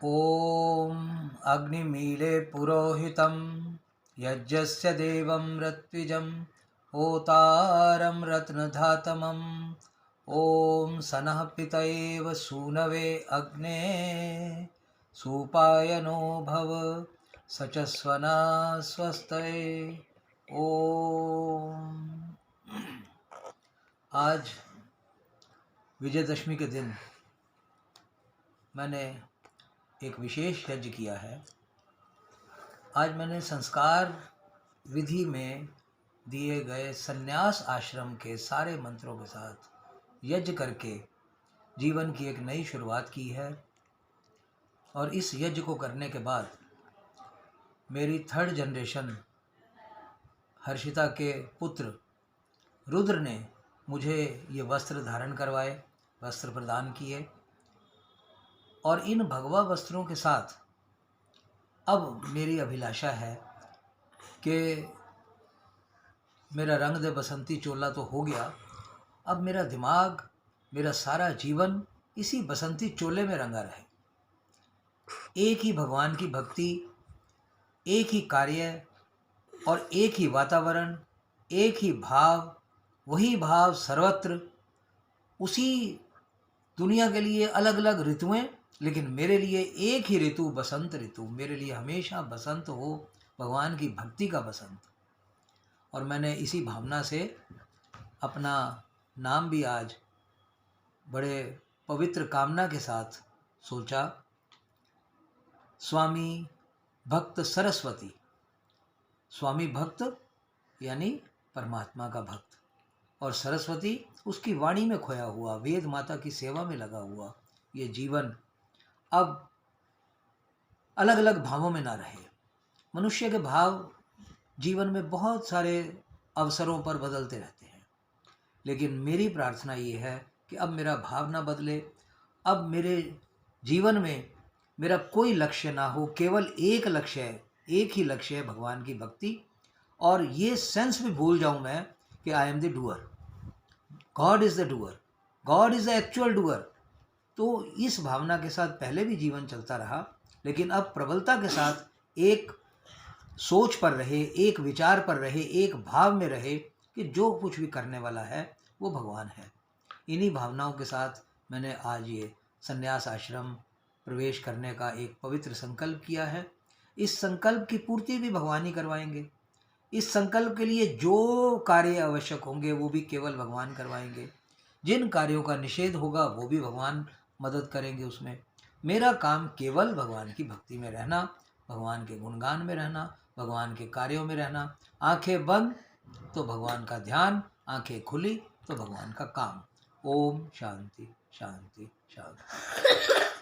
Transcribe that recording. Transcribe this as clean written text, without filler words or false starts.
ॐ अग्निमीळे पुरोहितं यज्ञस्य देवं ऋत्विजं होतारं रत्नधातमं ॐ सनः पितयेव सूनवे अग्ने सुपायनो भव सचस्वना स्वस्तये। ओम। आज विजयदशमी के दिन मैंने एक विशेष यज्ञ किया है। आज मैंने संस्कार विधि में दिए गए संन्यास आश्रम के सारे मंत्रों के साथ यज्ञ करके जीवन की एक नई शुरुआत की है। और इस यज्ञ को करने के बाद मेरी थर्ड जनरेशन हर्षिता के पुत्र रुद्र ने मुझे ये वस्त्र धारण करवाए, वस्त्र प्रदान किए। और इन भगवा वस्त्रों के साथ अब मेरी अभिलाषा है कि मेरा रंग दे बसंती चोला तो हो गया, अब मेरा दिमाग, मेरा सारा जीवन इसी बसंती चोले में रंगा रहे। एक ही भगवान की भक्ति, एक ही कार्य और एक ही वातावरण, एक ही भाव, वही भाव सर्वत्र। उसी दुनिया के लिए अलग अलग ऋतुएं, लेकिन मेरे लिए एक ही ऋतु, बसंत ऋतु। मेरे लिए हमेशा बसंत हो, भगवान की भक्ति का बसंत। और मैंने इसी भावना से अपना नाम भी आज बड़े पवित्र कामना के साथ सोचा, स्वामी भक्त सरस्वती। स्वामी भक्त यानी परमात्मा का भक्त, और सरस्वती उसकी वाणी में खोया हुआ, वेद माता की सेवा में लगा हुआ ये जीवन अब अलग अलग भावों में ना रहे। मनुष्य के भाव जीवन में बहुत सारे अवसरों पर बदलते रहते हैं, लेकिन मेरी प्रार्थना ये है कि अब मेरा भाव ना बदले। अब मेरे जीवन में मेरा कोई लक्ष्य ना हो, केवल एक लक्ष्य है, एक ही लक्ष्य है, भगवान की भक्ति। और ये सेंस भी भूल जाऊं मैं कि I am the doer, God is the doer, God is the actual doer. तो इस भावना के साथ पहले भी जीवन चलता रहा, लेकिन अब प्रबलता के साथ एक सोच पर रहे, एक विचार पर रहे, एक भाव में रहे कि जो कुछ भी करने वाला है वो भगवान है। इन्हीं भावनाओं के साथ मैंने आज ये संन्यास आश्रम प्रवेश करने का एक पवित्र संकल्प किया है। इस संकल्प की पूर्ति भी भगवान ही करवाएंगे। इस संकल्प के लिए जो कार्य आवश्यक होंगे वो भी केवल भगवान करवाएंगे। जिन कार्यों का निषेध होगा वो भी भगवान मदद करेंगे उसमें। मेरा काम केवल भगवान की भक्ति में रहना, भगवान के गुणगान में रहना, भगवान के कार्यों में रहना। आंखें बंद तो भगवान का ध्यान, आंखें खुली तो भगवान का काम। ओम शांति शांति शांति।